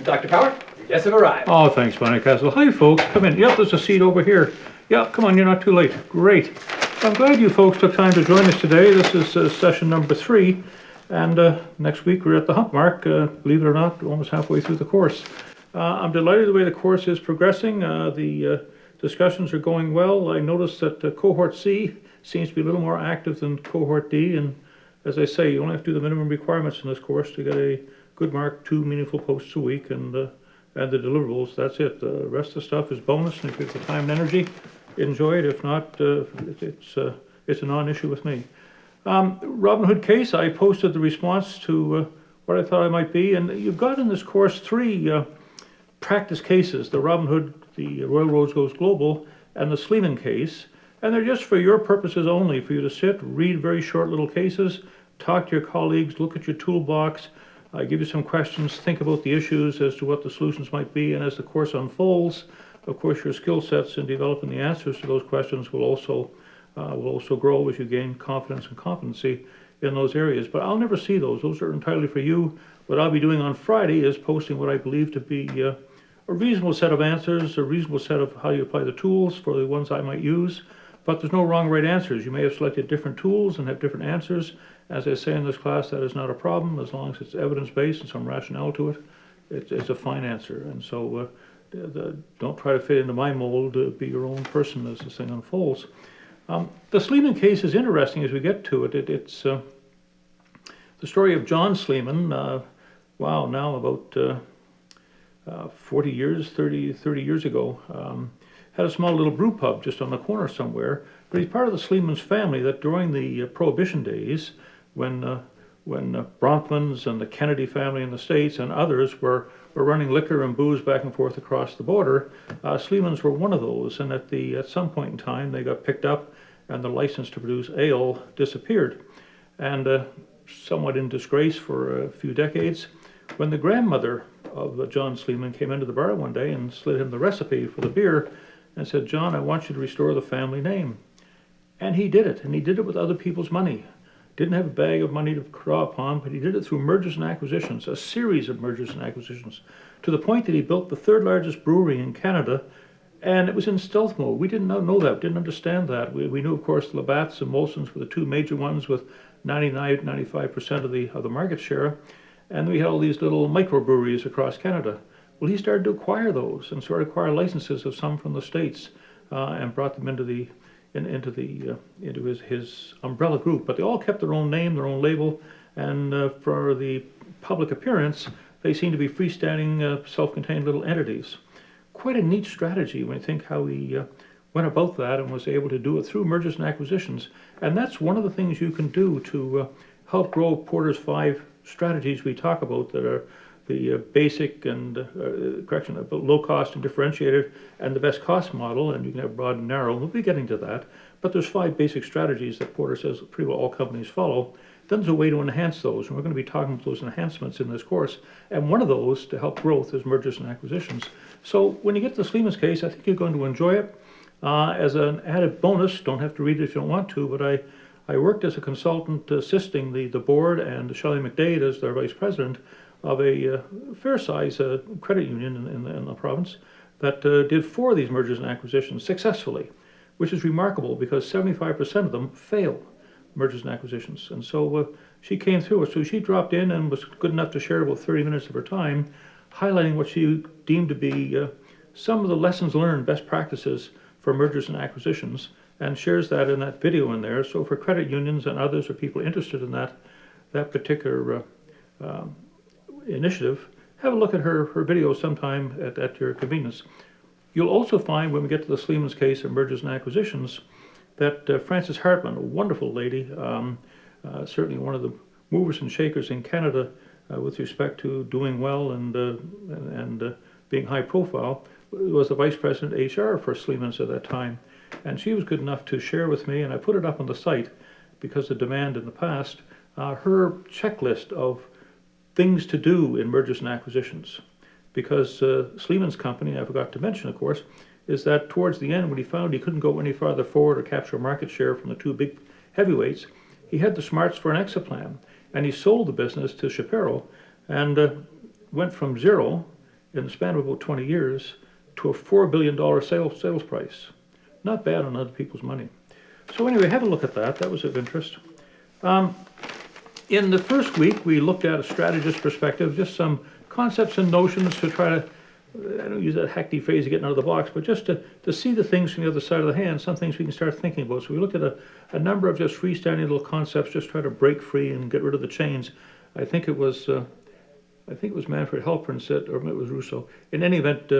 Dr. Power, your guests have arrived. Oh, thanks, Bonnycastle. Hi, folks. Come in. Yep, there's a seat over here. Yeah, come on, you're not too late. Great. I'm glad you folks took time to join us today. This is session number 3, and next week we're at the hump mark, believe it or not, almost halfway through the course. I'm delighted the way the course is progressing. The discussions are going well. I noticed that Cohort C seems to be a little more active than Cohort D, and as I say, you only have to do the minimum requirements in this course to get a good mark, 2 meaningful posts a week, and the deliverables, that's it. The rest of the stuff is bonus, and if you have the time and energy, enjoy it. If not, it's a non-issue with me. Robinhood case, I posted the response to what I thought I might be, and you've got in this course 3 practice cases, the Robinhood, the Royal Roads Goes Global, and the Sleeman case, and they're just for your purposes only, for you to sit, read very short little cases, talk to your colleagues, look at your toolbox, I give you some questions, think about the issues as to what the solutions might be, and as the course unfolds, of course, your skill sets in developing the answers to those questions will also grow as you gain confidence and competency in those areas. But I'll never see those. Those are entirely for you. What I'll be doing on Friday is posting what I believe to be a reasonable set of answers, a reasonable set of how you apply the tools for the ones I might use. But there's no wrong or right answers. You may have selected different tools and have different answers. As I say in this class, that is not a problem as long as it's evidence-based and some rationale to it. It's a fine answer. And so don't try to fit into my mold. Be your own person as this thing unfolds. The Sleeman case is interesting as we get to it. It's the story of John Sleeman. Wow, now about 40 years, 30 years ago. Had a small little brew pub just on the corner somewhere. But he's part of the Sleeman's family that during the Prohibition days, when Bronfmans and the Kennedy family in the States and others were running liquor and booze back and forth across the border, Sleemans were one of those. And at some point in time, they got picked up, and the license to produce ale disappeared. And somewhat in disgrace for a few decades, when the grandmother of John Sleeman came into the bar one day and slid him the recipe for the beer and said, "John, I want you to restore the family name." And he did it, and he did it with other people's money. Didn't have a bag of money to draw upon, but he did it through mergers and acquisitions, a series of mergers and acquisitions, to the point that he built the 3rd largest brewery in Canada, and it was in stealth mode. We didn't know that, didn't understand that. We knew, of course, Labatt's and Molson's were the 2 major ones with 95% of the market share, and we had all these little microbreweries across Canada. Well, he started to acquire those and started to acquire licenses of some from the States and brought them into his umbrella group. But they all kept their own name, their own label, and for the public appearance, they seem to be freestanding, self-contained little entities. Quite a neat strategy when you think how he went about that and was able to do it through mergers and acquisitions. And that's one of the things you can do to help grow Porter's 5 strategies we talk about that are the basic and, low cost and differentiated, and the best cost model, and you can have broad and narrow. We'll be getting to that. But there's 5 basic strategies that Porter says pretty well all companies follow. Then there's a way to enhance those, and we're going to be talking about those enhancements in this course. And one of those to help growth is mergers and acquisitions. So when you get to the Sleeman's case, I think you're going to enjoy it. As an added bonus, don't have to read it if you don't want to, but I worked as a consultant assisting the board and Shelley McDade as their vice president of a fair-size credit union in the province that did 4 of these mergers and acquisitions successfully, which is remarkable because 75% of them fail, mergers and acquisitions. And so she came through it. So she dropped in and was good enough to share about 30 minutes of her time, highlighting what she deemed to be some of the lessons learned, best practices for mergers and acquisitions, and shares that in that video in there. So for credit unions and others or people interested in that particular initiative, have a look at her video sometime at your convenience. You'll also find when we get to the Sleeman's case of mergers and acquisitions that Frances Hartman, a wonderful lady, certainly one of the movers and shakers in Canada with respect to doing well and being high profile, was the vice president HR for Sleeman's at that time. And she was good enough to share with me, and I put it up on the site because of demand in the past, her checklist of things to do in mergers and acquisitions. Because Sleeman's company, I forgot to mention, of course, is that towards the end, when he found he couldn't go any farther forward or capture market share from the 2 big heavyweights, he had the smarts for an exit plan, and he sold the business to Shapiro and went from 0 in the span of about 20 years to a $4 billion sales price. Not bad on other people's money. So anyway, have a look at that. That was of interest. In the first week, we looked at a strategist perspective, just some concepts and notions to try to, I don't use that hackneyed phrase of getting out of the box, but just to see the things from the other side of the hand, some things we can start thinking about. So we looked at a number of just freestanding little concepts, just try to break free and get rid of the chains. I think it was Manfred Halpern said, or it was Rousseau. In any event,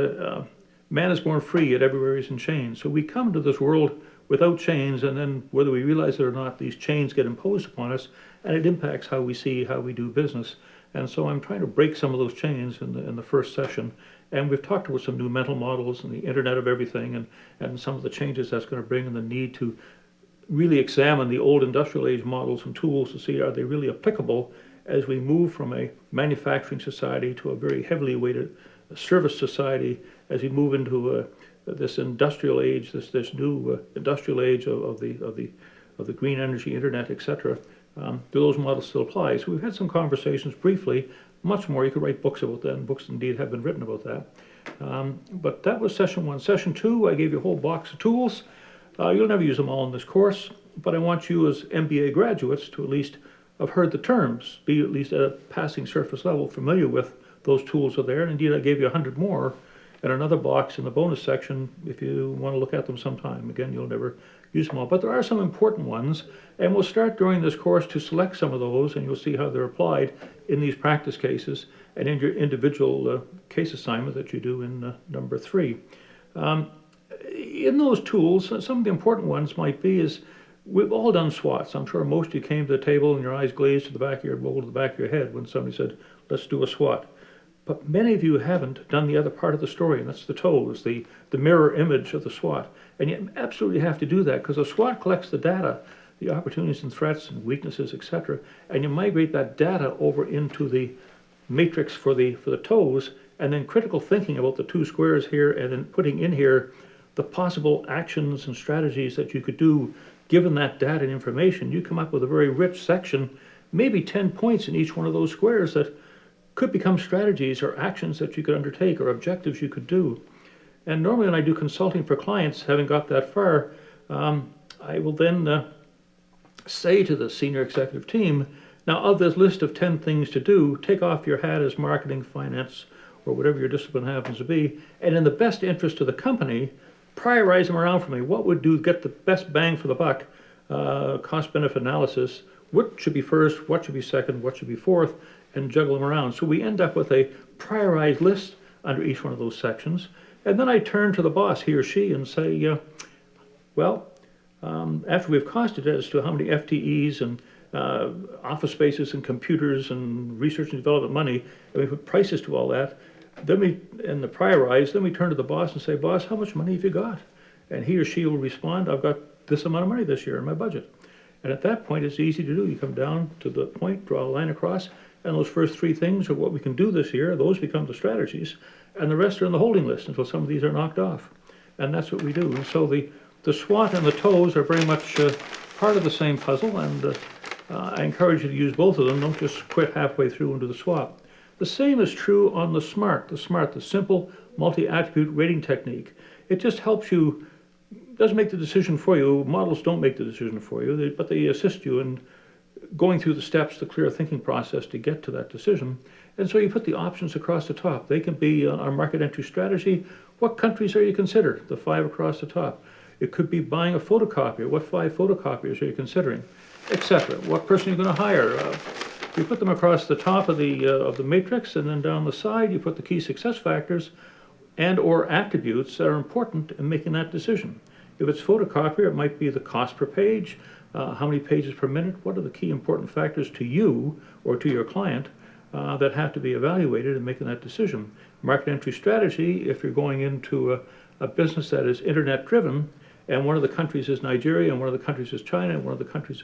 man is born free, yet everywhere he's in chains. So we come to this world without chains, and then whether we realize it or not, these chains get imposed upon us, and it impacts how we see, how we do business. And so I'm trying to break some of those chains in the first session. And we've talked about some new mental models and the Internet of Everything, and some of the changes that's going to bring, and the need to really examine the old industrial age models and tools to see, are they really applicable as we move from a manufacturing society to a very heavily weighted service society, as we move into this industrial age, this new industrial age of the green energy, internet, etc. Do those models still apply? So we've had some conversations briefly. Much more, you could write books about that, and books indeed have been written about that. But that was session one. Session two, I gave you a whole box of tools. You'll never use them all in this course, but I want you as MBA graduates to at least have heard the terms, be at least at a passing surface level familiar with those tools are there. And indeed, I gave you 100 more and another box in the bonus section if you want to look at them sometime. Again, you'll never use them all, but there are some important ones, and we'll start during this course to select some of those, and you'll see how they're applied in these practice cases and in your individual case assignment that you do in number 3. In those tools, some of the important ones might be is, we've all done SWOTs. I'm sure most of you came to the table and your eyes glazed to the back of your bowl, to the back of your head when somebody said, let's do a SWOT. But many of you haven't done the other part of the story, and that's the toes, the mirror image of the SWOT. And you absolutely have to do that, because a SWOT collects the data, the opportunities and threats and weaknesses, etc., and you migrate that data over into the matrix for the toes, and then critical thinking about the 2 squares here, and then putting in here the possible actions and strategies that you could do given that data and information. You come up with a very rich section, maybe 10 points in each one of those squares that could become strategies or actions that you could undertake or objectives you could do. And normally when I do consulting for clients, having got that far, I will then say to the senior executive team, now of this list of 10 things to do, take off your hat as marketing, finance, or whatever your discipline happens to be, and in the best interest of the company, prioritize them around for me. What would get the best bang for the buck? Cost-benefit analysis. What should be first? What should be second? What should be fourth? And juggle them around. So we end up with a prioritized list under each one of those sections. And then I turn to the boss, he or she, and say, after we've costed it as to how many FTEs and office spaces and computers and research and development money, and we put prices to all that, then we turn to the boss and say, boss, how much money have you got? And he or she will respond, I've got this amount of money this year in my budget. And at that point, it's easy to do. You come down to the point, draw a line across, and those first 3 things are what we can do this year. Those become the strategies, and the rest are in the holding list until some of these are knocked off. And that's what we do. And so the SWOT and the toes are very much part of the same puzzle, and I encourage you to use both of them. Don't just quit halfway through and do the SWOT. The same is true on the SMART, the simple multi-attribute rating technique. It just helps you, doesn't make the decision for you. Models don't make the decision for you, but they assist you in going through the steps, the clear thinking process to get to that decision. And so you put the options across the top. They can be our market entry strategy. What countries are you considering? The 5 across the top. It could be buying a photocopier. What 5 photocopiers are you considering? Etc. What person are you going to hire? You put them across the top of the matrix, and then down the side you put the key success factors and or attributes that are important in making that decision. If it's photocopier, it might be the cost per page, how many pages per minute, what are the key important factors to you or to your client that have to be evaluated in making that decision. Market entry strategy, if you're going into a business that is internet driven, and one of the countries is Nigeria, and one of the countries is China, and one of the countries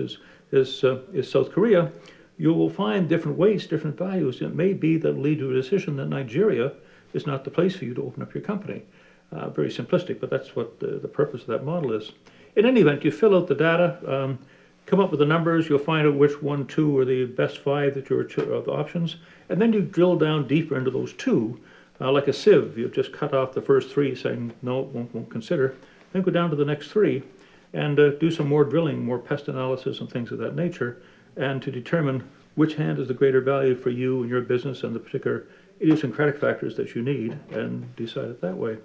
is South Korea, you will find different weights, different values. It may be that lead to a decision that Nigeria is not the place for you to open up your company. Very simplistic, but that's what the purpose of that model is. In any event, you fill out the data, come up with the numbers, you'll find out which 1, 2 are the best 5 that are the options, and then you drill down deeper into those 2 Like a sieve, you just cut off the first three, saying no, won't consider. Then go down to the next three and do some more drilling, more pest analysis and things of that nature, and to determine which hand is the greater value for you and your business and the particular idiosyncratic factors that you need, and decide it that way.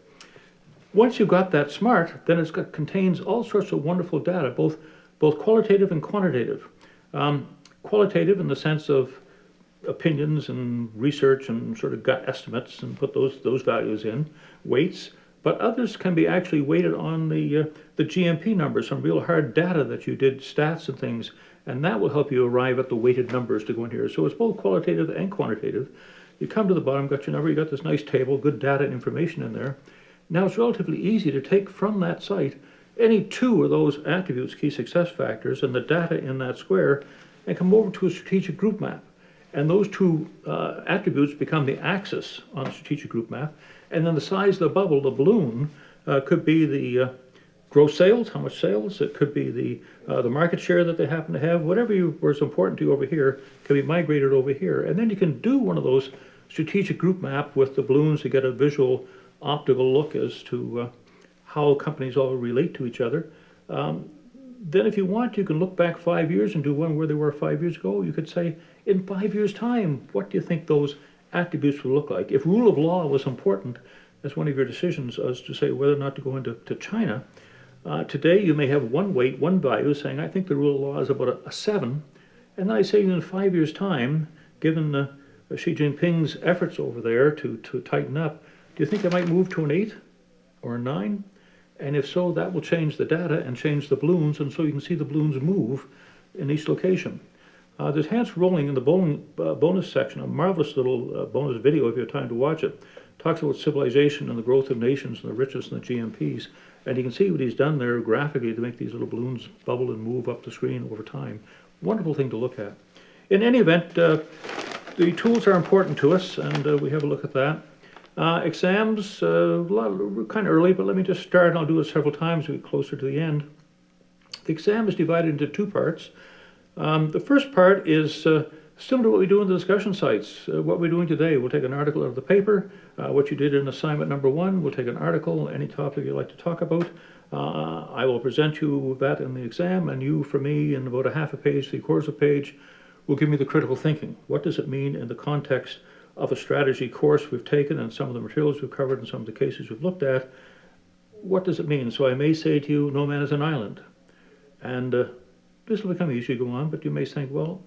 Once you've got that smart, then contains all sorts of wonderful data, both qualitative and quantitative. Qualitative in the sense of opinions and research and sort of gut estimates, and put those values in, weights, but others can be actually weighted on the GMP numbers, some real hard data that you did, stats and things, and that will help you arrive at the weighted numbers to go in here. So it's both qualitative and quantitative. You come to the bottom, got your number, you got this nice table, good data and information in there. Now it's relatively easy to take from that site any two of those attributes, key success factors, and the data in that square, and come over to a strategic group map. And those two attributes become the axis on a strategic group map. And then the size of the bubble, the balloon, could be the gross sales, how much sales. It could be the market share that they happen to have. Whatever was important to you over here can be migrated over here. And then you can do one of those strategic group map with the balloons to get a visual optical look as to how companies all relate to each other. Then if you want, you can look back 5 years and do one where they were 5 years ago. You could say, in 5 years' time, what do you think those attributes will look like? If rule of law was important as one of your decisions as to say whether or not to go into China, today you may have one weight, one value, saying, I think the rule of law is about a 7. And then I say in 5 years' time, given Xi Jinping's efforts over there to tighten up, do you think they might move to an 8 or a 9? And if so, that will change the data and change the balloons, and so you can see the balloons move in each location. There's Hans Rosling in the bonus section, a marvelous little bonus video if you have time to watch it. Talks about civilization and the growth of nations and the richness and the GMPs. And you can see what he's done there graphically to make these little balloons bubble and move up the screen over time. Wonderful thing to look at. In any event, the tools are important to us, and we have a look at that. Exams, kind of early, but let me just start, and I'll do it several times to get closer to the end. The exam is divided into two parts. The first part is similar to what we do in the discussion sites. What we're doing today, we'll take an article out of the paper, what you did in assignment number 1, we'll take an article, any topic you'd like to talk about. I will present you that in the exam, and you, for me, in about a half a page, 3/4 of a page, will give me the critical thinking. What does it mean in the context of a strategy course we've taken and some of the materials we've covered and some of the cases we've looked at? What does it mean? So I may say to you, no man is an island. And this will become easy to go on, but you may think, well,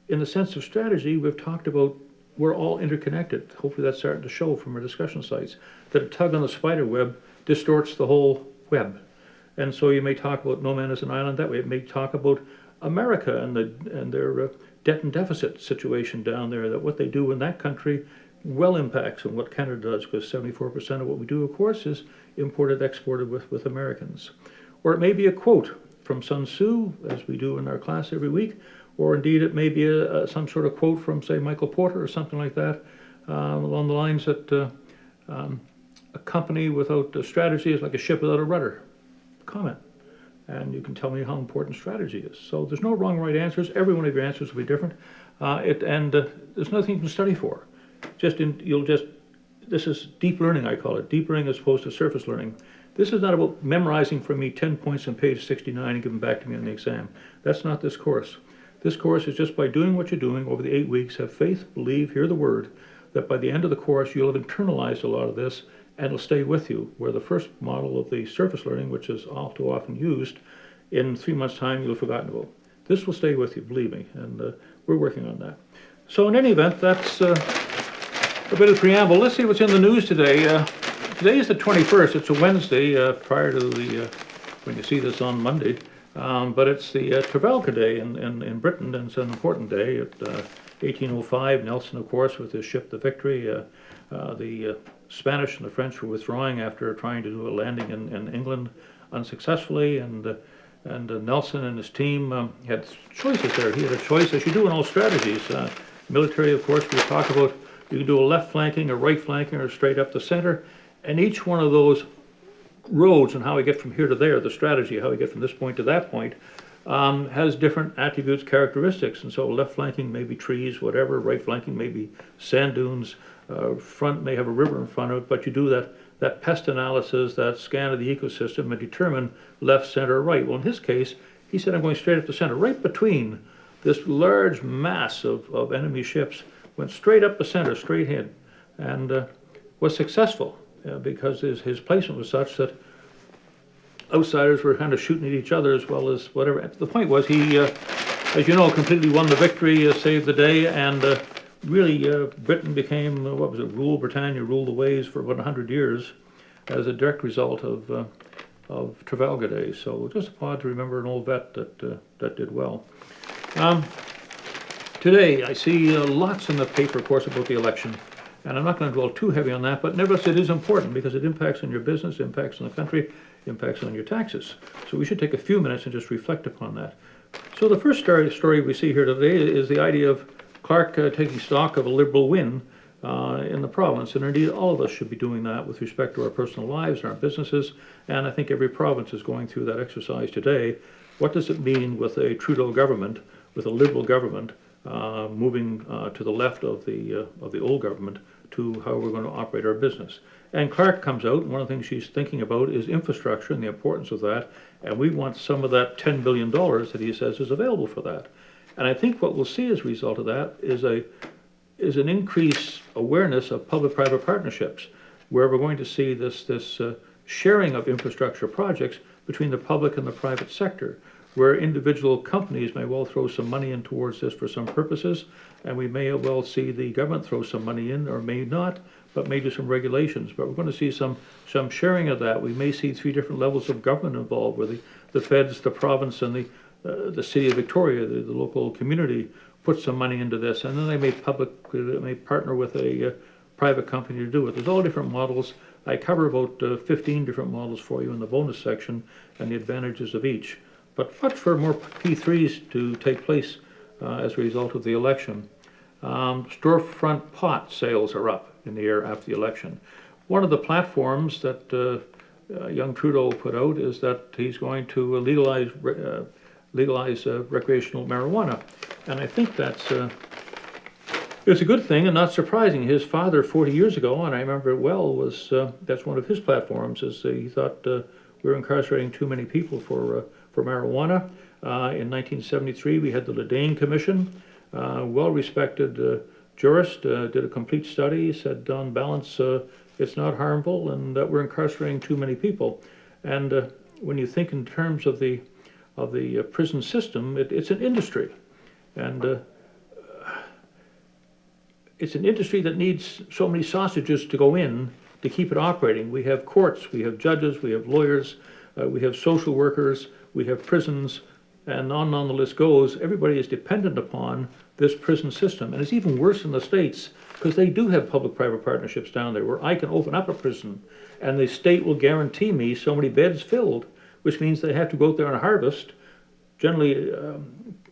in the sense of strategy, we've talked about we're all interconnected. Hopefully that's starting to show from our discussion sites, that a tug on the spider web distorts the whole web. And so you may talk about no man is an island that way. It may talk about America and their debt and deficit situation down there, that what they do in that country well impacts on what Canada does, because 74% of what we do, of course, is imported, exported with Americans. Or it may be a quote from Sun Tzu, as we do in our class every week, or indeed it may be some sort of quote from, say, Michael Porter or something like that, along the lines that a company without a strategy is like a ship without a rudder. Comment. And you can tell me how important strategy is. So there's no wrong or right answers. Every one of your answers will be different. There's nothing you can study for. This is deep learning, I call it. Deep learning as opposed to surface learning. This is not about memorizing for me 10 points on page 69 and giving back to me on the exam. That's not this course. This course is just by doing what you're doing over the 8 weeks, have faith, believe, hear the word, that by the end of the course you'll have internalized a lot of this and it'll stay with you. Where the first model of the surface learning, which is all too often used, in 3 months' time you'll have forgotten about. This will stay with you, believe me, and we're working on that. So in any event, that's a bit of preamble. Let's see what's in the news today. Today is the 21st. It's a Wednesday prior to when you see this on Monday. But it's the Trafalgar Day in Britain, and it's an important day. At 1805, Nelson, of course, with his ship, the Victory. The Spanish and the French were withdrawing after trying to do a landing in England unsuccessfully, and Nelson and his team had choices there. He had a choice, as you do in all strategies. Military, of course, we talk about you can do a left flanking, a right flanking, or straight up the center, and each one of those roads and how we get from here to there, the strategy, how we get from this point to that point, has different attributes, characteristics. And so left flanking may be trees, whatever, right flanking may be sand dunes, front may have a river in front of it, but you do that pest analysis, that scan of the ecosystem, and determine left, center, right. Well, in his case, he said, I'm going straight up the center, right between this large mass of enemy ships, went straight up the center, straight in, and was successful because his placement was such that outsiders were kind of shooting at each other as well as whatever. The point was he, as you know, completely won the victory, saved the day, and really Britain became, what was it, Britannia ruled the waves for about 100 years as a direct result of Trafalgar Day. So just a pod to remember an old vet that did well. Today I see lots in the paper, of course, about the election. And I'm not going to dwell too heavy on that, but nevertheless it is important because it impacts on your business, impacts on the country, impacts on your taxes. So we should take a few minutes and just reflect upon that. So the first story we see here today is the idea of Clark taking stock of a Liberal win in the province. And indeed, all of us should be doing that with respect to our personal lives and our businesses. And I think every province is going through that exercise today. What does it mean with a Trudeau government, with a Liberal government, moving to the left of the old government to how we're going to operate our business? And Clark comes out, and one of the things she's thinking about is infrastructure and the importance of that, and we want some of that $10 billion that he says is available for that. And I think what we'll see as a result of that is an increased awareness of public-private partnerships, where we're going to see this sharing of infrastructure projects between the public and the private sector, where individual companies may well throw some money in towards this for some purposes, and we may well see the government throw some money in, or may not, but may do some regulations. But we're going to see some sharing of that. We may see 3 different levels of government involved, where the feds, the province, and the city of Victoria, the local community, put some money into this, and then they may partner with a private company to do it. There's all different models. I cover about 15 different models for you in the bonus section and the advantages of each. But watch for more P3s to take place as a result of the election. Storefront pot sales are up in the air after the election. One of the platforms that young Trudeau put out is that he's going to legalize recreational marijuana. And I think it's a good thing and not surprising. His father 40 years ago, and I remember it well, was that's one of his platforms, is he thought we were incarcerating too many people for marijuana. In 1973, we had the Ledane Commission, well-respected jurist, did a complete study, said on balance it's not harmful and that we're incarcerating too many people. And when you think in terms of the prison system, it's an industry. And it's an industry that needs so many sausages to go in to keep it operating. We have courts, we have judges, we have lawyers, we have social workers, we have prisons, and on the list goes. Everybody is dependent upon this prison system. And it's even worse in the States, because they do have public-private partnerships down there where I can open up a prison and the state will guarantee me so many beds filled, which means they have to go out there and harvest, generally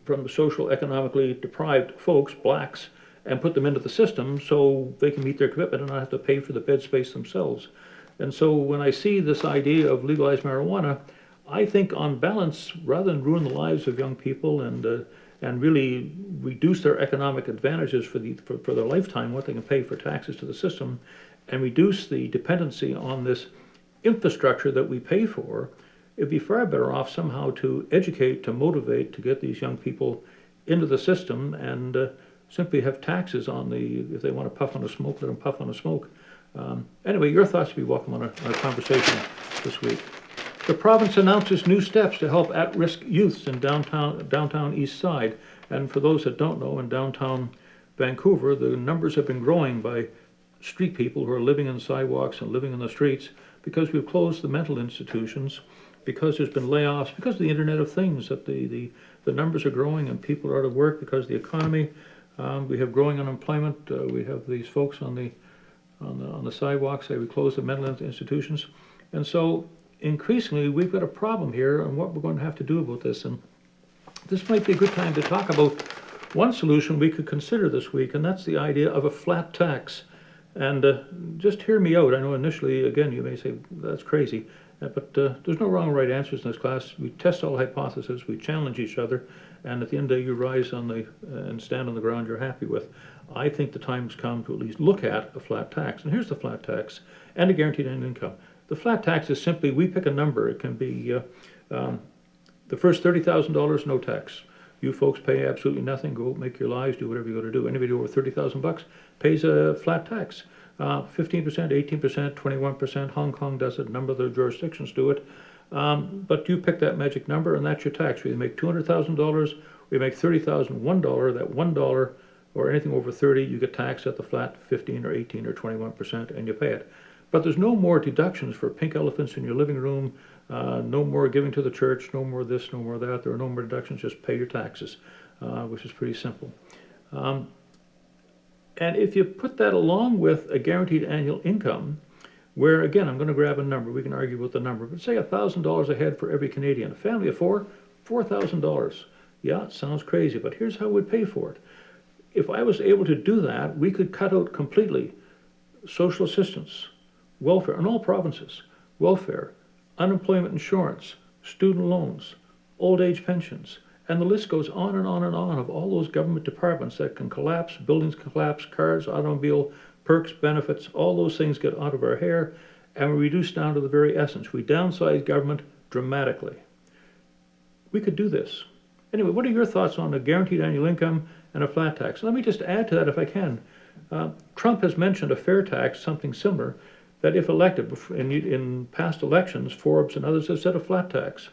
from the social economically deprived folks, blacks, and put them into the system so they can meet their commitment and not have to pay for the bed space themselves. And so when I see this idea of legalized marijuana, I think on balance, rather than ruin the lives of young people and really reduce their economic advantages for their lifetime, what they can pay for taxes to the system, and reduce the dependency on this infrastructure that we pay for, it'd be far better off somehow to educate, to motivate, to get these young people into the system and simply have taxes on if they want to puff on a smoke, let them puff on a smoke. Anyway, your thoughts would be welcome on a conversation this week. The province announces new steps to help at-risk youths in downtown East Side. And for those that don't know, in downtown Vancouver, the numbers have been growing by street people who are living on sidewalks and living in the streets because we've closed the mental institutions, because there's been layoffs, because of the Internet of Things, that the numbers are growing and people are out of work because of the economy. We have growing unemployment. We have these folks on the sidewalks say we close the mental institutions. And so increasingly we've got a problem here and what we're going to have to do about this. And this might be a good time to talk about one solution we could consider this week, and that's the idea of a flat tax. And just hear me out. I know initially, again, you may say that's crazy, but there's no wrong or right answers in this class. We test all hypotheses, we challenge each other, and at the end of the day, you rise on the and stand on the ground you're happy with. I think the time's come to at least look at a flat tax. And here's the flat tax and a guaranteed annual income. The flat tax is simply, we pick a number. It can be the first $30,000, no tax. You folks pay absolutely nothing. Go make your lives, do whatever you got to do. Anybody over 30,000 bucks pays a flat tax. 15%, 18%, 21%. Hong Kong does it. A number of the jurisdictions do it. But you pick that magic number, and that's your tax. We make $200,000, or you make $30,000, $1. That $1 or anything over 30, you get taxed at the flat 15 or 18 or 21%, and you pay it. But there's no more deductions for pink elephants in your living room, no more giving to the church, no more this, no more that. There are no more deductions, just pay your taxes, which is pretty simple. And if you put that along with a guaranteed annual income, where, again, I'm going to grab a number, we can argue about the number, but say $1,000 a head for every Canadian. A family of four, $4,000. Yeah, it sounds crazy, but here's how we'd pay for it. If I was able to do that, we could cut out completely social assistance, welfare in all provinces, welfare, unemployment insurance, student loans, old age pensions, and the list goes on and on and on of all those government departments that can collapse, buildings can collapse, cars, automobile, perks, benefits, all those things get out of our hair, and we reduce down to the very essence. We downsize government dramatically. We could do this. Anyway, what are your thoughts on a guaranteed annual income and a flat tax? Let me just add to that if I can. Trump has mentioned a fair tax, something similar, that if elected, in past elections, Forbes and others have said a flat tax.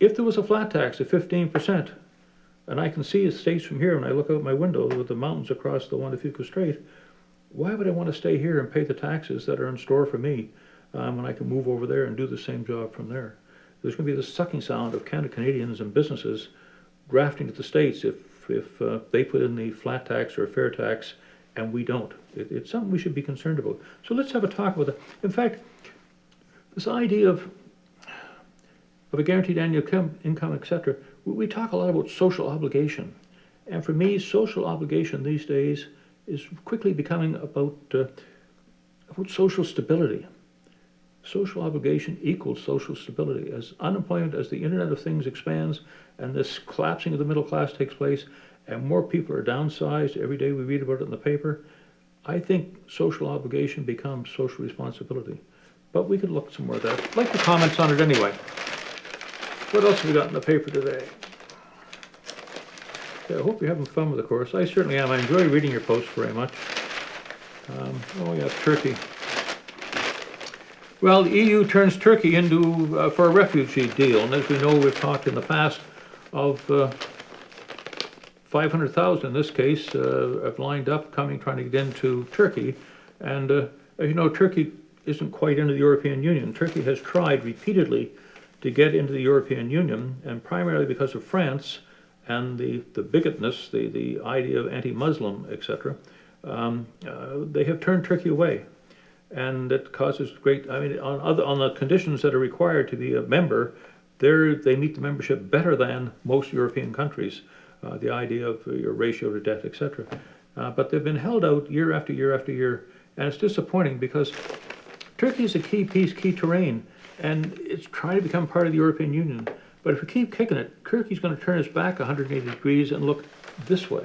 If there was a flat tax of 15%, and I can see the states from here when I look out my window with the mountains across the Juan de Fuca Strait, why would I want to stay here and pay the taxes that are in store for me when I can move over there and do the same job from there? There's going to be the sucking sound of Canadians and businesses grafting to the States if they put in the flat tax or fair tax and we don't. It's something we should be concerned about. So let's have a talk about it. In fact, this idea of a guaranteed annual income, etc., we talk a lot about social obligation. And for me, social obligation these days is quickly becoming about social stability. Social obligation equals social stability. As unemployment, as the Internet of Things expands and this collapsing of the middle class takes place and more people are downsized, every day we read about it in the paper, I think social obligation becomes social responsibility. But we could look some more at that. I'd like the comments on it anyway. What else have we got in the paper today? Okay, I hope you're having fun with the course. I certainly am. I enjoy reading your posts very much. Oh yeah, Turkey. Well, the EU turns Turkey into for a refugee deal, and as we know, we've talked in the past of 500,000 in this case have lined up trying to get into Turkey, and as you know, Turkey isn't quite into the European Union. Turkey has tried repeatedly to get into the European Union, and primarily because of France and the bigotness, the idea of anti-Muslim, etc. They have turned Turkey away. And it causes great, I mean, on the conditions that are required to be a member, they meet the membership better than most European countries, the idea of your ratio to debt, etc. But they've been held out year after year after year, and it's disappointing because Turkey is a key piece, key terrain, and it's trying to become part of the European Union. But if we keep kicking it, Turkey's going to turn its back 180 degrees and look this way.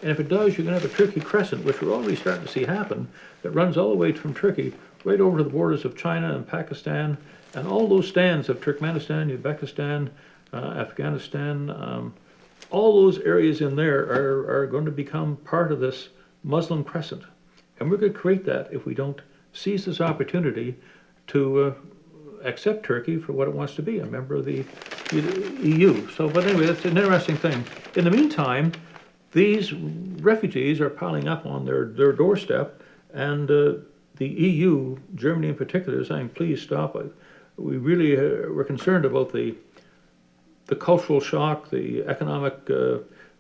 And if it does, you're going to have a Turkey crescent, which we're already starting to see happen, that runs all the way from Turkey right over to the borders of China and Pakistan, and all those stands of Turkmenistan, Uzbekistan, Afghanistan, all those areas in there are going to become part of this Muslim crescent. And we're going to create that if we don't seize this opportunity to accept Turkey for what it wants to be, a member of the EU. So, but anyway, that's an interesting thing. In the meantime, these refugees are piling up on their doorstep, and the EU, Germany in particular, is saying, please stop it. We really we're concerned about the cultural shock, the economic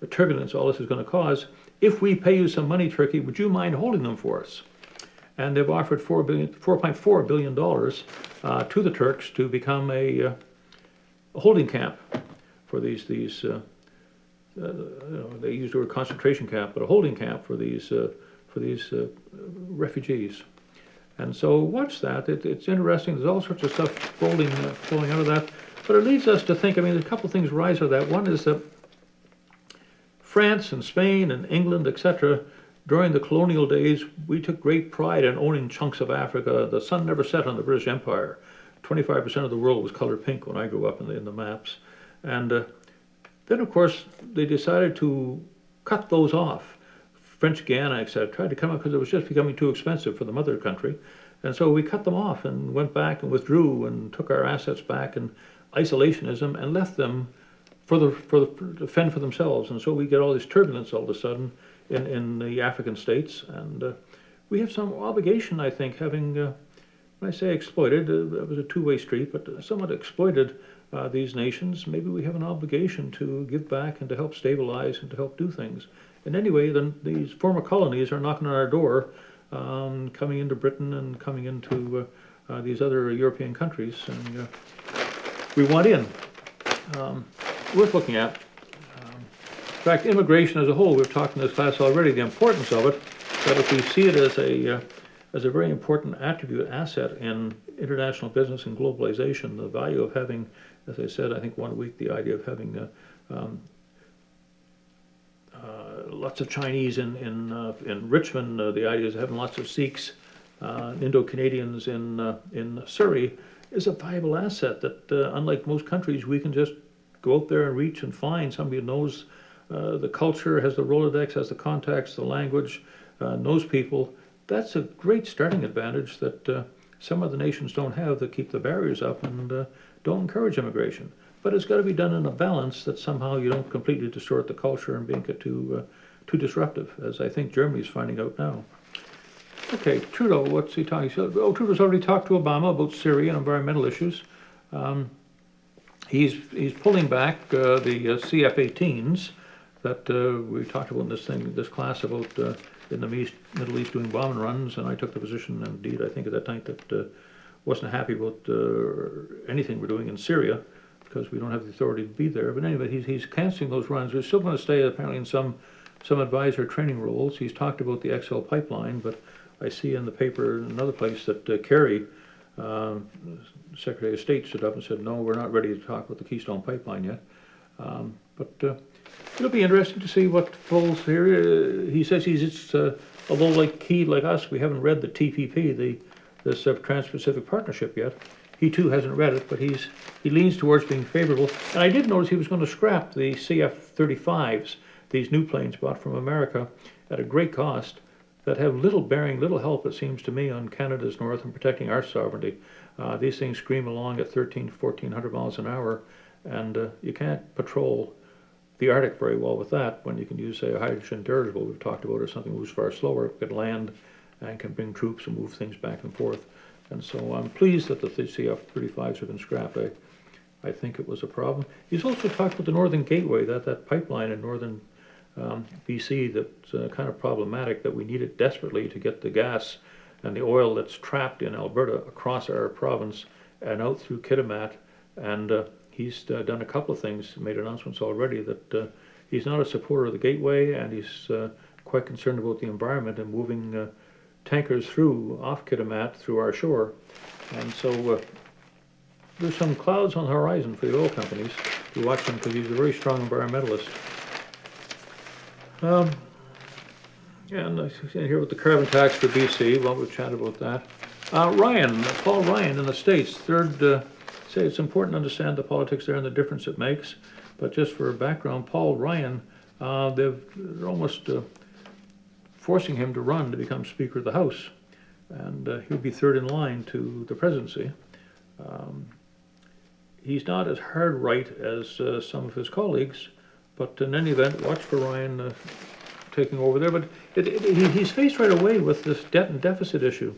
turbulence all this is going to cause. If we pay you some money, Turkey, would you mind holding them for us? And they've offered $4.4 billion to the Turks to become a holding camp for these they use the word concentration camp, but a holding camp for these refugees. And so watch that. It's interesting. There's all sorts of stuff flowing out of that. But it leads us to think, I mean, there's a couple of things rise out of that. One is that France and Spain and England, etc., during the colonial days, we took great pride in owning chunks of Africa. The sun never set on the British Empire. 25% of the world was colored pink when I grew up in the maps. And then, of course, they decided to cut those off. French Guiana, etc., tried to come up because it was just becoming too expensive for the mother country. And so we cut them off and went back and withdrew and took our assets back in isolationism and left them to fend for themselves. And so we get all this turbulence all of a sudden in the African states. And we have some obligation, I think, having, when I say exploited, it was a two-way street, but somewhat exploited these nations. Maybe we have an obligation to give back and to help stabilize and to help do things. And anyway, then these former colonies are knocking on our door, coming into Britain and coming into these other European countries, and we want in. Worth looking at. In fact, immigration as a whole, we've talked in this class already, the importance of it, that if we see it as a very important attribute, asset in international business and globalization, the value of having, as I said, I think one week, the idea of having lots of Chinese in Richmond, the idea of having lots of Sikhs, Indo-Canadians in Surrey is a valuable asset that, unlike most countries, we can just go out there and reach and find somebody who knows the culture, has the Rolodex, has the contacts, the language, knows people. That's a great starting advantage that some other nations don't have, that keep the barriers up and don't encourage immigration. But it's got to be done in a balance that somehow you don't completely distort the culture and make it too disruptive, as I think Germany's finding out now. Okay, Trudeau, what's he talking about? Oh, Trudeau's already talked to Obama about Syria and environmental issues. He's pulling back the CF-18s that we talked about in this class about in the Middle East doing bombing runs, and I took the position, indeed, I think at that time, that wasn't happy about anything we're doing in Syria, because we don't have the authority to be there. But anyway, he's canceling those runs. We're still going to stay apparently in some advisor training roles. He's talked about the XL pipeline, but I see in the paper another place that Kerry, Secretary of State, stood up and said, no, we're not ready to talk about the Keystone Pipeline yet. But it'll be interesting to see what falls here. He says although like us, we haven't read the TPP, this Trans-Pacific Partnership yet. He too hasn't read it, but he leans towards being favorable. And I did notice he was going to scrap the CF-35s, these new planes bought from America at a great cost, that have little bearing, little help, it seems to me, on Canada's north and protecting our sovereignty. These things scream along at 1,400 miles an hour, and you can't patrol the Arctic very well with that when you can use, say, a hydrogen dirigible we've talked about, or something that moves far slower, can land and can bring troops and move things back and forth. And so I'm pleased that the CF-35s have been scrapped. I think it was a problem. He's also talked about the Northern Gateway, that pipeline in northern BC that's kind of problematic, that we need it desperately to get the gas and the oil that's trapped in Alberta across our province and out through Kitimat. And he's done a couple of things, made announcements already that he's not a supporter of the Gateway, and he's quite concerned about the environment and moving tankers off Kitimat through our shore. And so there's some clouds on the horizon for the oil companies. You watch him because he's a very strong environmentalist. And I see here with the carbon tax for BC, well, we've chatted about that. Paul Ryan in the States, say it's important to understand the politics there and the difference it makes. But just for background, Paul Ryan, they're almost forcing him to run to become Speaker of the House. And he'll be third in line to the presidency. He's not as hard right as some of his colleagues, but in any event, watch for Ryan taking over there. But he's faced right away with this debt and deficit issue.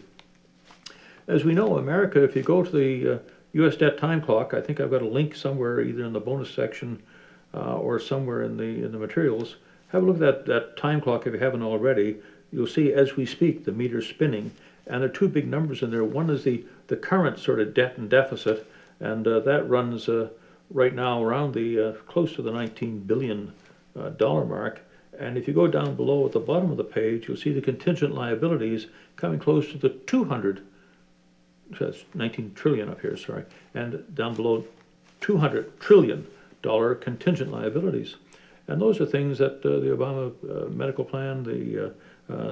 As we know, America, if you go to the U.S. debt time clock, I think I've got a link somewhere, either in the bonus section or somewhere in the materials. Have a look at that time clock if you haven't already. You'll see as we speak the meter's spinning, and there are two big numbers in there. One is the current sort of debt and deficit, and that runs right now around the close to the $19 billion mark. And if you go down below at the bottom of the page, you'll see the contingent liabilities coming close to the 200. So that's 19 trillion up here, sorry, and down below $200 trillion contingent liabilities. And those are things that the Obama medical plan, the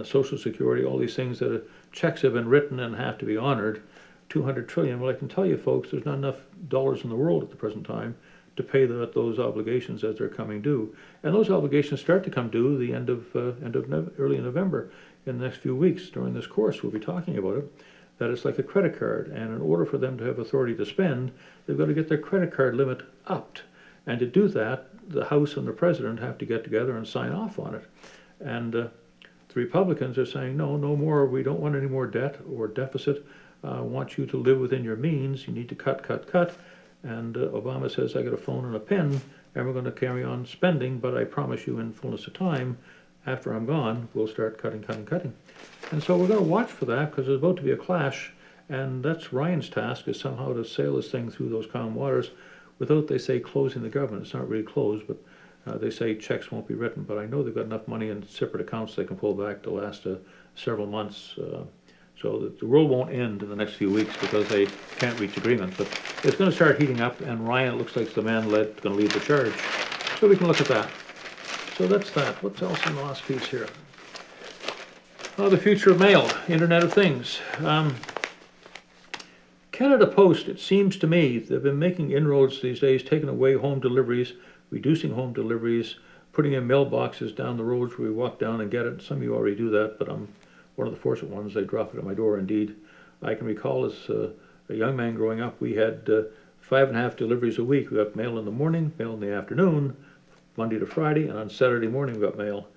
Social Security, all these things that checks have been written and have to be honored. 200 trillion. Well, I can tell you, folks, there's not enough dollars in the world at the present time to pay those obligations as they're coming due. And those obligations start to come due the early November. In the next few weeks during this course, we'll be talking about it. That it's like a credit card, and in order for them to have authority to spend, they've got to get their credit card limit upped. And to do that, the House and the President have to get together and sign off on it. And the Republicans are saying, no more. We don't want any more debt or deficit. Want you to live within your means. You need to cut. And Obama says, I got a phone and a pen, and we're going to carry on spending, but I promise you in fullness of time, after I'm gone, we'll start cutting. And so we're going to watch for that, because there's about to be a clash, and that's Ryan's task, is somehow to sail this thing through those calm waters without, they say, closing the government. It's not really closed, but they say checks won't be written. But I know they've got enough money in separate accounts they can pull back to last several months. So that the world won't end in the next few weeks because they can't reach agreement. But it's going to start heating up, and Ryan looks like the man going to lead the charge. So we can look at that. So that's that. What's else in the last piece here? Oh, the future of mail, Internet of Things. Canada Post, it seems to me, they've been making inroads these days, taking away home deliveries, reducing home deliveries, putting in mailboxes down the roads where we walk down and get it. Some of you already do that, but I'm one of the fortunate ones. They drop it at my door, indeed. I can recall as a young man growing up, we had 5.5 deliveries a week. We got mail in the morning, mail in the afternoon, Monday to Friday, and on Saturday morning we got mail.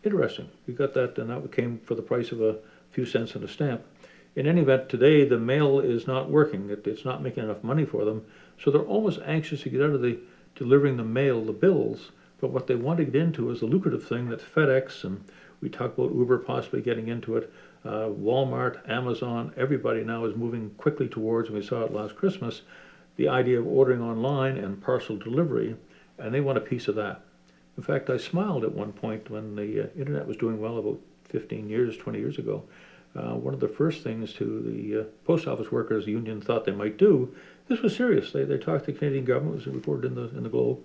Interesting. We got that, and that came for the price of a few cents on a stamp. In any event, today the mail is not working. It's not making enough money for them, so they're almost anxious to get out of the delivering the mail, the bills, but what they want to get into is the lucrative thing that FedEx, and we talk about Uber possibly getting into it, Walmart, Amazon, everybody now is moving quickly towards, and we saw it last Christmas, the idea of ordering online and parcel delivery, and they want a piece of that. In fact, I smiled at one point when the internet was doing well about 15 years, 20 years ago. One of the first things to the Post Office Workers Union thought they might do, this was serious. They talked to the Canadian government, it was reported in the Globe,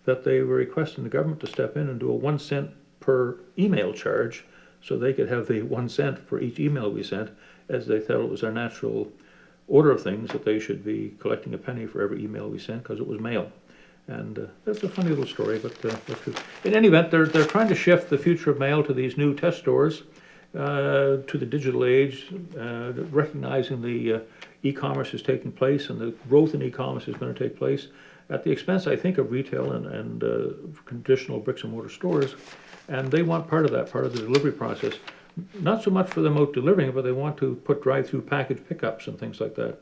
that they were requesting the government to step in and do a 1 cent per email charge, so they could have the 1 cent for each email we sent, as they thought it was their natural order of things that they should be collecting a penny for every email we sent because it was mail. And that's a funny little story, but that's true. In any event, they're trying to shift the future of mail to these new test stores, to the digital age, recognizing the e-commerce is taking place and the growth in e-commerce is going to take place at the expense, I think, of retail and traditional bricks and mortar stores. And they want part of that, part of the delivery process. Not so much for them out delivering it, but they want to put drive-through package pickups and things like that.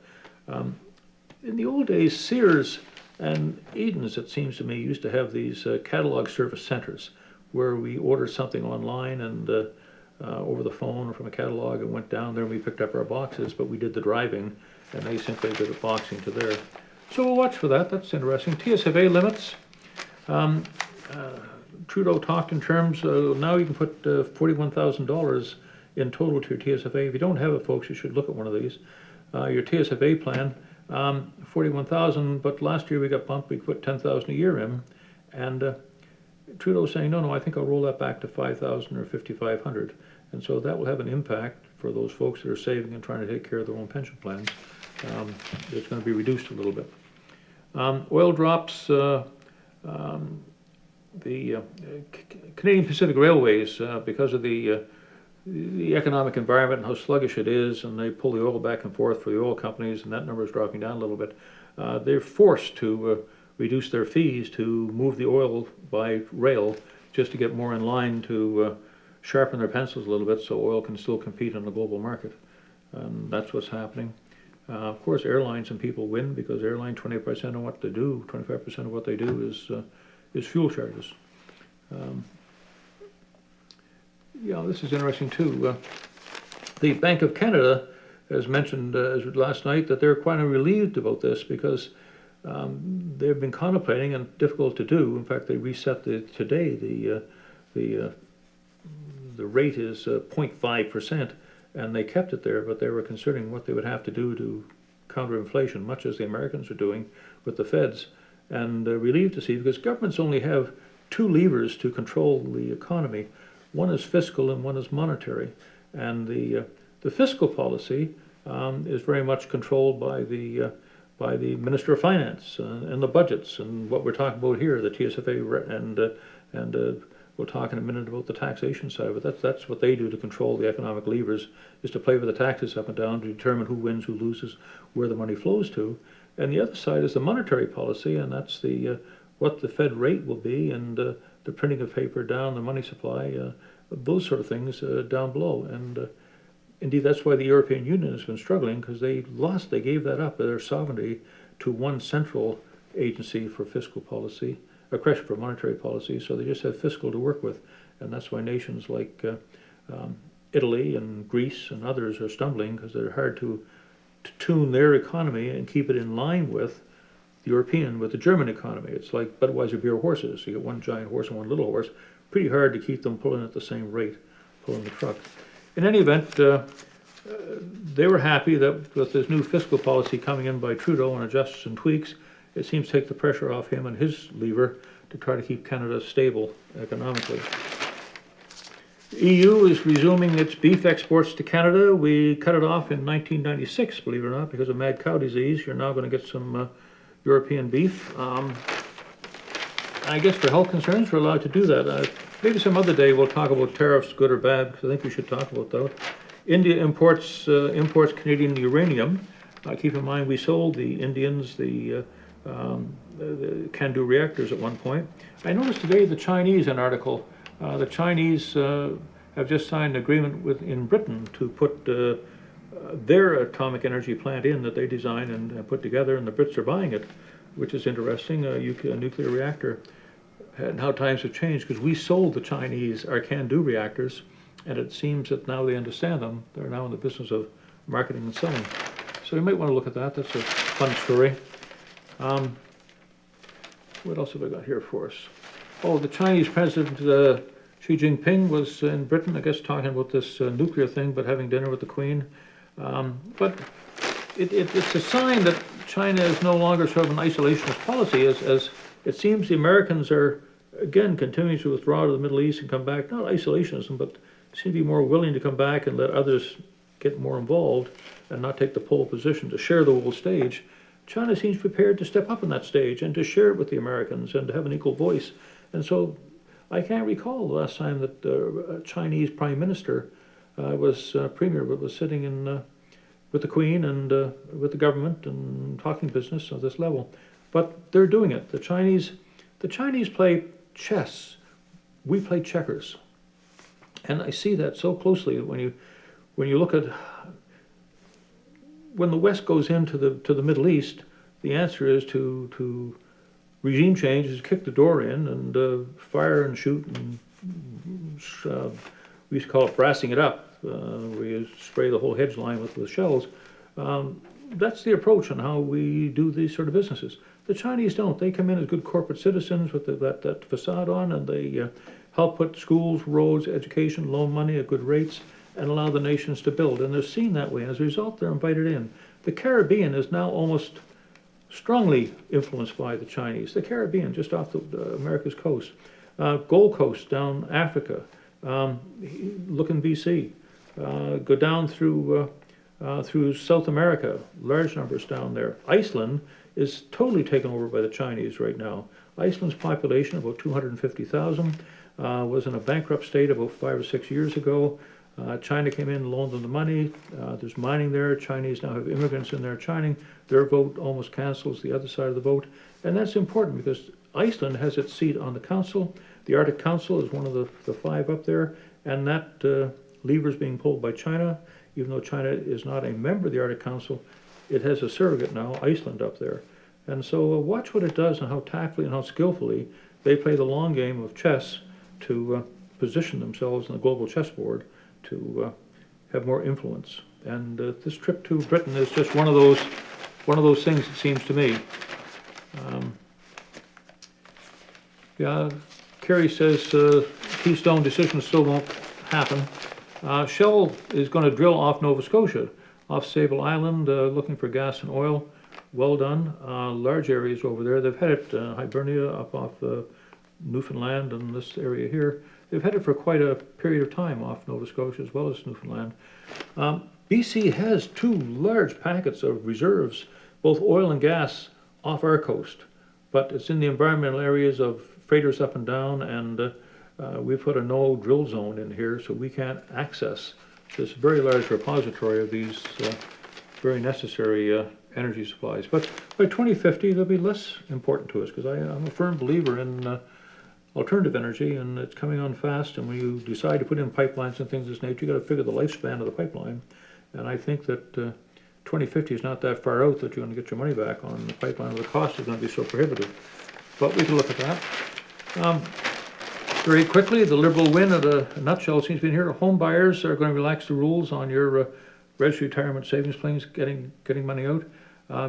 In the old days, Sears and Eden's, it seems to me, used to have these catalog service centers where we ordered something online and over the phone or from a catalog and went down there and we picked up our boxes, but we did the driving and they simply did a boxing to there. So we'll watch for that. That's interesting. TSFA limits. Trudeau talked in terms, now you can put $41,000 in total to your TSFA. If you don't have it, folks, you should look at one of these. Your TSFA plan, 41,000, but last year we got bumped, we put 10,000 a year in, and Trudeau's saying, no, I think I'll roll that back to 5,000 or 5,500, and so that will have an impact for those folks that are saving and trying to take care of their own pension plans. It's going to be reduced a little bit. Oil drops, the Canadian Pacific Railways, because of the economic environment and how sluggish it is, and they pull the oil back and forth for the oil companies, and that number is dropping down a little bit. They're forced to reduce their fees to move the oil by rail just to get more in line to sharpen their pencils a little bit so oil can still compete on the global market. That's what's happening. Of course, airlines and people win because airline 20% of what they do, 25% of what they do is fuel charges. Yeah, this is interesting too. The Bank of Canada has mentioned last night that they're quite relieved about this because they've been contemplating, and difficult to do. In fact, they reset today the rate is 0.5%, and they kept it there, but they were considering what they would have to do to counter inflation, much as the Americans are doing with the feds. And relieved to see, because governments only have two levers to control the economy. One is fiscal and one is monetary. And the fiscal policy is very much controlled by the Minister of Finance and the budgets and what we're talking about here, the TSFA, and we'll talk in a minute about the taxation side. But that's what they do to control the economic levers, is to play with the taxes up and down to determine who wins, who loses, where the money flows to. And the other side is the monetary policy, and that's what the Fed rate will be, and the printing of paper down, the money supply, those sort of things down below. And indeed, that's why the European Union has been struggling, because they gave that up, their sovereignty, to one central agency for fiscal policy, a question for monetary policy, so they just have fiscal to work with. And that's why nations like Italy and Greece and others are stumbling, because they're hard to tune their economy and keep it in line with the German economy. It's like Budweiser beer horses. You get one giant horse and one little horse. Pretty hard to keep them pulling at the same rate, pulling the truck. In any event, they were happy that with this new fiscal policy coming in by Trudeau and adjusts and tweaks, it seems to take the pressure off him and his lever to try to keep Canada stable economically. The EU is resuming its beef exports to Canada. We cut it off in 1996, believe it or not, because of mad cow disease. You're now going to get some European beef. I guess for health concerns, we're allowed to do that. Maybe some other day we'll talk about tariffs, good or bad, because I think we should talk about that. India imports Canadian uranium. Keep in mind, we sold the Indians the CANDU reactors at one point. I noticed today the Chinese, an article, the Chinese have just signed an agreement in Britain to put their atomic energy plant in that they designed and put together, and the Brits are buying it, which is interesting, a nuclear reactor. And how times have changed, because we sold the Chinese our CANDU reactors, and it seems that now they understand them. They're now in the business of marketing and selling. So you might want to look at that. That's a fun story. What else have I got here for us? Oh, the Chinese President Xi Jinping was in Britain, I guess, talking about this nuclear thing, but having dinner with the Queen. But it's a sign that China is no longer sort of an isolationist policy, as it seems the Americans are, again, continuing to withdraw to the Middle East and come back, not isolationism, but seem to be more willing to come back and let others get more involved and not take the pole position, to share the world stage. China seems prepared to step up on that stage and to share it with the Americans and to have an equal voice. And so I can't recall the last time that a Chinese prime minister premier was sitting in with the Queen and with the government and talking business at this level. But they're doing it. The Chinese play chess. We play checkers. And I see that so closely when you look at when the West goes into the Middle East. The answer is to regime change, is kick the door in and fire and shoot, and we used to call it brassing it up. We spray the whole hedge line with shells. That's the approach on how we do these sort of businesses. The Chinese don't. They come in as good corporate citizens with that facade on, and they help put schools, roads, education, loan money at good rates, and allow the nations to build. And they're seen that way. And as a result, they're invited in. The Caribbean is now almost strongly influenced by the Chinese. The Caribbean, just off the America's coast. Gold Coast, down Africa. Look in BC. Go down through South America, large numbers down there. Iceland is totally taken over by the Chinese right now. Iceland's population, about 250,000, was in a bankrupt state about 5 or 6 years ago. China came in and loaned them the money. There's mining there. Chinese now have immigrants in there mining. Their vote almost cancels the other side of the vote. And that's important because Iceland has its seat on the council. The Arctic Council is one of the 5 up there. And that lever is being pulled by China. Even though China is not a member of the Arctic Council, it has a surrogate now, Iceland, up there. And so watch what it does and how tactfully and how skillfully they play the long game of chess to position themselves on the global chessboard to have more influence. And this trip to Britain is just one of those things, it seems to me. Kerry says Keystone decision still won't happen. Shell is going to drill off Nova Scotia, off Sable Island, looking for gas and oil. Well done. Large areas over there. They've had it Hibernia up off Newfoundland and this area here. They've had it for quite a period of time off Nova Scotia as well as Newfoundland. BC has 2 large packets of reserves, both oil and gas, off our coast, but it's in the environmental areas of freighters up and down, and we've put a no drill zone in here, so we can't access this very large repository of these very necessary energy supplies. But by 2050, they'll be less important to us, because I'm a firm believer in alternative energy, and it's coming on fast, and when you decide to put in pipelines and things of this nature, you've got to figure the lifespan of the pipeline. And I think that 2050 is not that far out that you're going to get your money back on the pipeline. The cost is going to be so prohibitive. But we can look at that. Very quickly, the Liberal win at a nutshell seems to be here. Home buyers are going to relax the rules on your registered retirement savings plans, getting money out.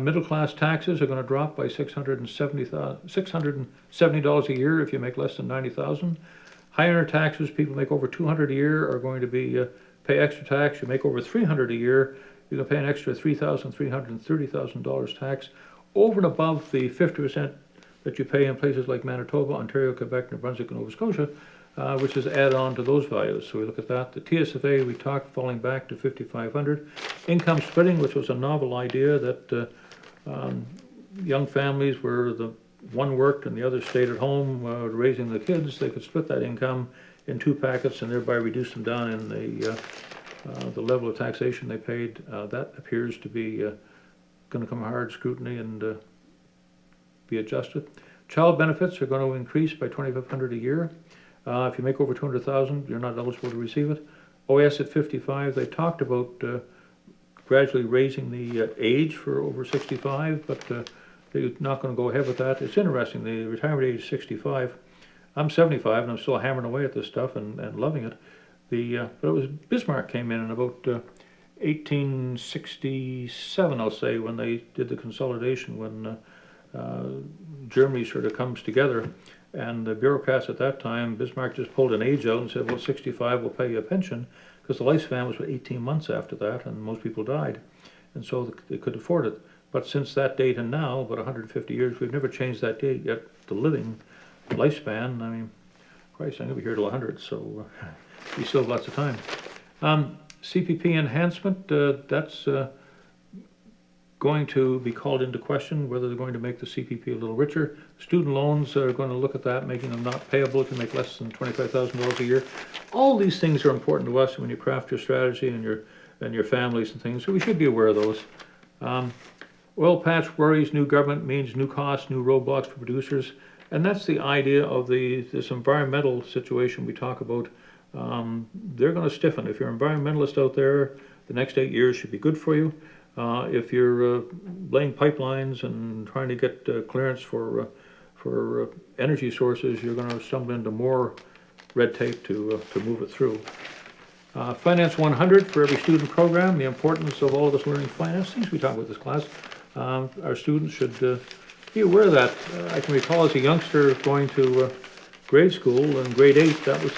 Middle class taxes are going to drop by $670 a year if you make less than $90,000. High earner taxes, people make over $200 a year are going to be pay extra tax. You make over $300 a year, you're going to pay an extra $330,000 tax over and above the 50% that you pay in places like Manitoba, Ontario, Quebec, New Brunswick, and Nova Scotia, which is add on to those values. So we look at that. The TSFA, we talked, falling back to $5,500. Income splitting, which was a novel idea that young families where the one worked and the other stayed at home raising the kids, they could split that income in 2 packets and thereby reduce them down in the level of taxation they paid. That appears to be going to come hard scrutiny and be adjusted. Child benefits are going to increase by $2,500 a year. If you make over $200,000, you're not eligible to receive it. OS at 55, they talked about gradually raising the age for over 65, but they're not going to go ahead with that. It's interesting, the retirement age is 65. I'm 75 and I'm still hammering away at this stuff and loving it. But it was Bismarck came in about 1867, I'll say, when they did the consolidation, when Germany sort of comes together, and the bureaucrats at that time, Bismarck just pulled an age out and said, well, 65 will pay you a pension, because the lifespan was 18 months after that, and most people died, and so they could afford it. But since that date and now, about 150 years, we've never changed that date yet. The living lifespan, I mean, Christ, I'm going to be here till 100, so we still have lots of time. CPP enhancement, that's going to be called into question, whether they're going to make the CPP a little richer. Student loans are going to look at that, making them not payable if you make less than $25,000 a year. All these things are important to us when you craft your strategy and your families and things, so we should be aware of those. Oil patch worries, new government means new costs, new roadblocks for producers, and that's the idea of this environmental situation we talk about. They're going to stiffen. If you're an environmentalist out there, the next 8 years should be good for you. If you're laying pipelines and trying to get clearance for energy sources, you're going to stumble into more red tape to move it through. Finance 100 for every student program, the importance of all of us learning finance, things we talk about this class. Our students should be aware of that. I can recall as a youngster going to grade school in grade 8, that was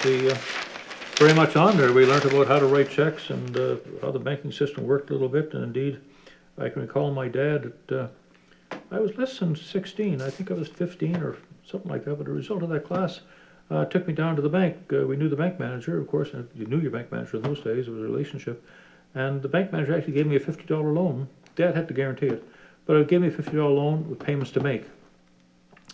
very much on there. We learned about how to write checks and how the banking system worked a little bit, and indeed, I can recall my dad, I was less than 16, I think I was 15 or something like that, but the result of that class took me down to the bank. We knew the bank manager, of course, you knew your bank manager in those days, it was a relationship, and the bank manager actually gave me a $50 loan. Dad had to guarantee it, but it gave me a $50 loan with payments to make.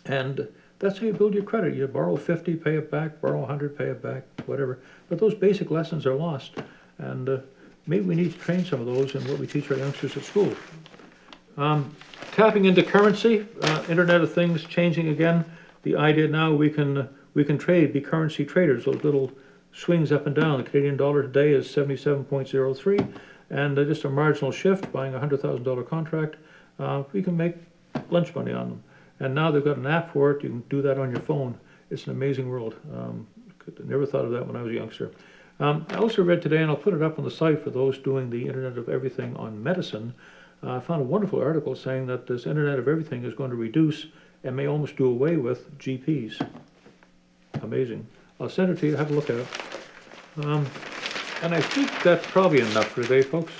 And that's how you build your credit. You borrow 50, pay it back, borrow 100, pay it back, whatever. But those basic lessons are lost, and maybe we need to train some of those in what we teach our youngsters at school. Tapping into currency, Internet of Things changing again. The idea now we can trade, be currency traders. Those little swings up and down. The Canadian dollar today is 77.03, and just a marginal shift, buying a $100,000 contract, we can make lunch money on them. And now they've got an app for it. You can do that on your phone. It's an amazing world. Never thought of that when I was a youngster. I also read today, and I'll put it up on the site for those doing the Internet of Everything on medicine. I found a wonderful article saying that this Internet of Everything is going to reduce and may almost do away with GPs. Amazing. I'll send it to you. Have a look at it. And I think that's probably enough for today, folks.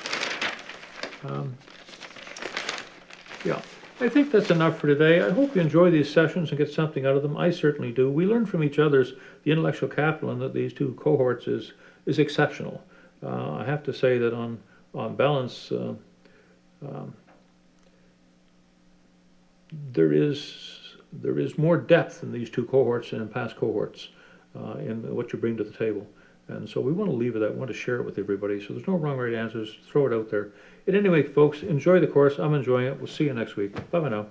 Yeah. I think that's enough for today. I hope you enjoy these sessions and get something out of them. I certainly do. We learn from each other's the intellectual capital, and that these two cohorts is exceptional. I have to say that on balance, there is more depth in these two cohorts than in past cohorts in what you bring to the table. And so we want to leave it that. We want to share it with everybody. So there's no wrong or right answers. Throw it out there. At any rate, folks, enjoy the course. I'm enjoying it. We'll see you next week. Bye-bye now.